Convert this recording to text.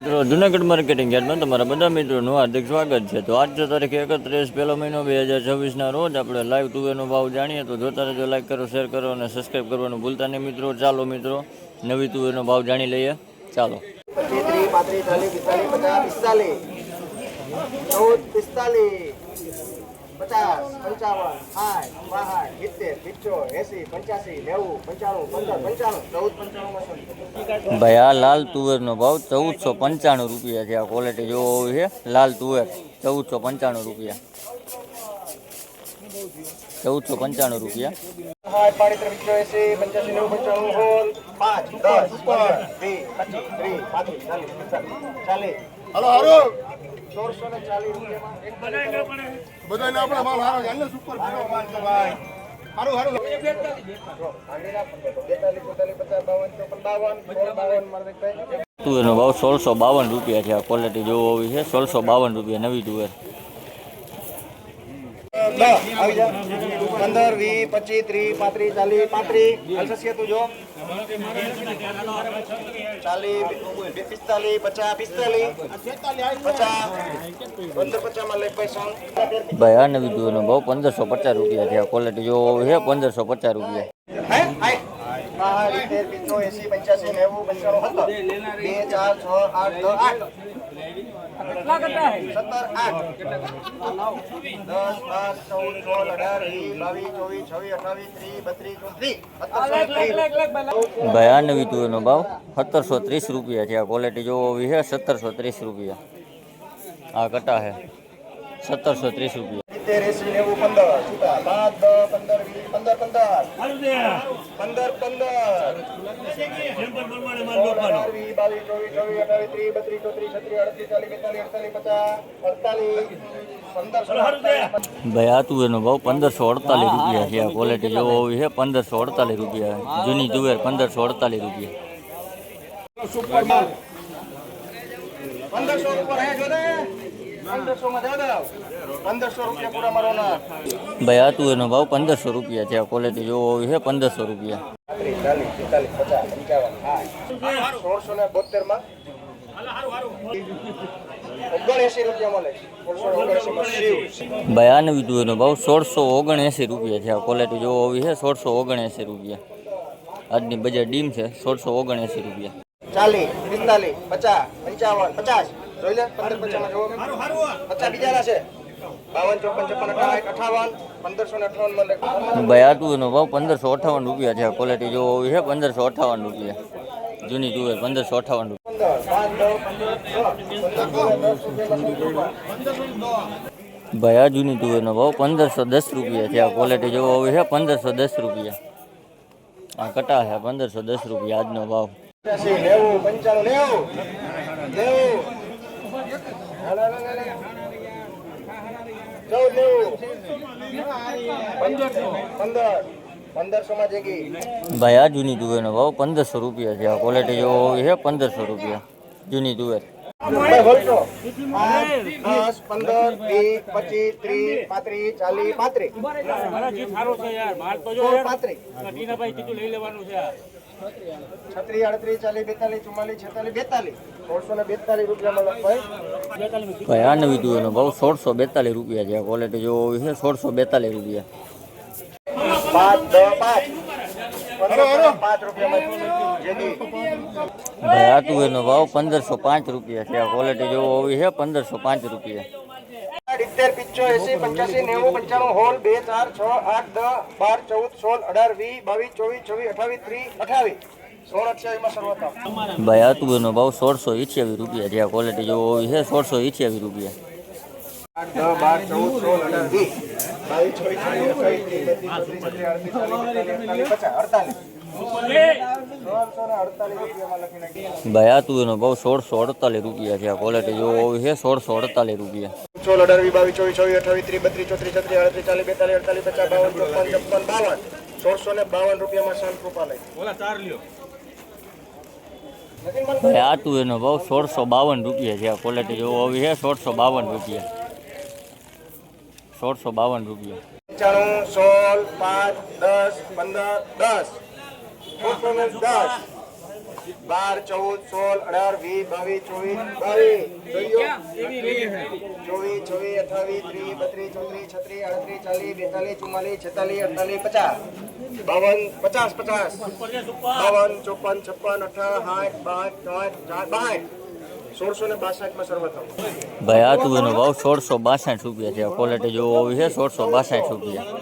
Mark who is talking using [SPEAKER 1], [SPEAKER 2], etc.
[SPEAKER 1] મિત્રો જુનાગઢ માર્કેટિંગ યાર્ડમાં તમારા બધા મિત્રોનું હાર્દિક સ્વાગત છે. તો આજ છે તારીખ 31 પહેલો મહિનો 2026ના રોજ આપણે લાઈવ તુવેરનો ભાવ જાણીએ. તો જોતા રહેજો, લાઈક કરો, શેર કરો અને સબસ્ક્રાઈબ કરવાનું ભૂલતા નહીં મિત્રો. ચાલો મિત્રો નવી તુવેરનો ભાવ જાણી લઈએ. ચાલો
[SPEAKER 2] 25, 30, 40, 50, 55, 60,
[SPEAKER 1] ભાઈ આ લાલ તુવેરનો ભાવ 1495 રૂપિયા છે. આ ક્વોલિટી જોવો હોય છે. લાલ તુવેર 1495 રૂપિયા, 1495 રૂપિયા.
[SPEAKER 2] 45,
[SPEAKER 1] તુવેરનો ભાવ 1652 રૂપિયા છે. આ ક્વોલિટી જોવો હોય છે. 1652 રૂપિયા નવી તુવેર.
[SPEAKER 2] 15, 20, 25, 30, 35, 40, તું જો 40, 45, 50, 50 માં લઈ પૈસા.
[SPEAKER 1] ભાઈ આ નવી તુવેરનો ભાવ 1550 રૂપિયા છે. આ ક્વોલિટી જોવો હોય છે. 1550 રૂપિયા.
[SPEAKER 2] 70, 80, 85, 90,
[SPEAKER 1] ભાઈ આ નવી તુવેરનો ભાવ 1730 રૂપિયા છે. આ ક્વોલિટી જોવો હોય છે. 1730 રૂપિયા. આ કટા છે 1730 રૂપિયા. ભાઈ આ તુવેરનો ભાવ 1548 રૂપિયા છે. આ ક્વોલિટી જોવો હોય છે. 1548 રૂપિયા. જૂની તુવેર 1548 રૂપિયા.
[SPEAKER 2] 1500 ઉપર હે જો દે 1500 માં દે દે 1500 રૂપિયા પૂરા મારોના.
[SPEAKER 1] ભાઈ આ તુવેરનો ભાવ 1500 રૂપિયા છે. આ ક્વોલિટી જોવો હોય છે. 1500 રૂપિયા.
[SPEAKER 2] 40, 45, 50, 55, 1672 માં 79 રૂપિયા મળે. 1679 માં શિવ.
[SPEAKER 1] ભાઈ આ નવી તુવેરનો ભાવ 1679 રૂપિયા છે. આ ક્વોલિટી જોવો હોય છે. 1679 રૂપિયા. આજની બજાર ડીમ છે. 1679 રૂપિયા.
[SPEAKER 2] 40, 45, 50, 55, 50 જોઈ લે 15, 50 માં જો 50 બીજાના છે. 52, 54, 56, 58, 1558 માં
[SPEAKER 1] ભાઈ આ તુવેરનો ભાવ 1558 રૂપિયા છે. આ ક્વોલિટી જોવો હોય છે. 1558 રૂપિયા. જૂની તુવેર 1558 રૂપિયા. ભાઈ આ જૂની તુવેરનો ભાવ 1510 રૂપિયા છે. આ ક્વોલિટી જોવો હોય છે. 1510 રૂપિયા. આ કટા છે 1510 રૂપિયા આજનો ભાવ.
[SPEAKER 2] 90, 1500 માં જગી.
[SPEAKER 1] ભાઈ આ જૂની તુવેરનો ભાવ 1500 રૂપિયા છે. આ ક્વોલિટી જોવો હોય છે. 1500 રૂપિયા. જૂની તુવેર.
[SPEAKER 2] 10, 15, 20, 25, 30, 35, 36, 38, 40, 44, 46, 1642 રૂપિયા મળે.
[SPEAKER 1] ભાઈ આ નવી તુવેરનો ભાવ 1642 રૂપિયા છે. આ ક્વોલિટી જોવો હોય છે. 1642 રૂપિયા.
[SPEAKER 2] 5, 10, 5, 5 રૂપિયા જેની.
[SPEAKER 1] ભાઈ આ તુવેરનો ભાવ 1505 રૂપિયા છે. આ ક્વોલિટી જોવો હોય છે. 1505 રૂપિયા.
[SPEAKER 2] 70, 75, 80, 85, 90, 95 હોલ 2, 4, 6, 8, 10, 12, 13, 14, 15, 16, 28, 24, 28 માં શરૂઆત.
[SPEAKER 1] ભાઈ આ તુવેરનો ભાવ 1628 રૂપિયા છે. આ ક્વોલિટી જોવો હોય છે. 1628 રૂપિયા.
[SPEAKER 2] 8, 10, 12, 14, 18, 20, 23, 24, 25, 28, 49, 50, 48 રૂપિયામાં લખી નાખી.
[SPEAKER 1] ભાઈ આ તુવેરનો ભાવ 1648 રૂપિયા છે. આ ક્વોલિટી જોવો હોય છે. 1648 રૂપિયા.
[SPEAKER 2] 16, 18, 22, 24, 28, 23, 32, 33, 34, 38, 40, 42, 55, 52, રૂપિયામાં શાંત રૂપા લઈ.
[SPEAKER 1] ભાઈ આ તુવેરનો ભાવ 1652 રૂપિયા છે. આ ક્વોલિટી જોવો હોય છે. 1652 રૂપિયા. 1652 રૂપિયા.
[SPEAKER 2] 95, 16, 5, 10, 15, 10, 10, 12 14 16 18 20 22 23 24 28 30 32 33 34 35 40 42 45 46 47 48 50 52 54 55 માં સર્વોત્તમ
[SPEAKER 1] ભાઈ આ તુવેરનો ભાવ 1662 રૂપિયા છે. ક્વોલિટી જોવો હોય છે 1662 રૂપિયા.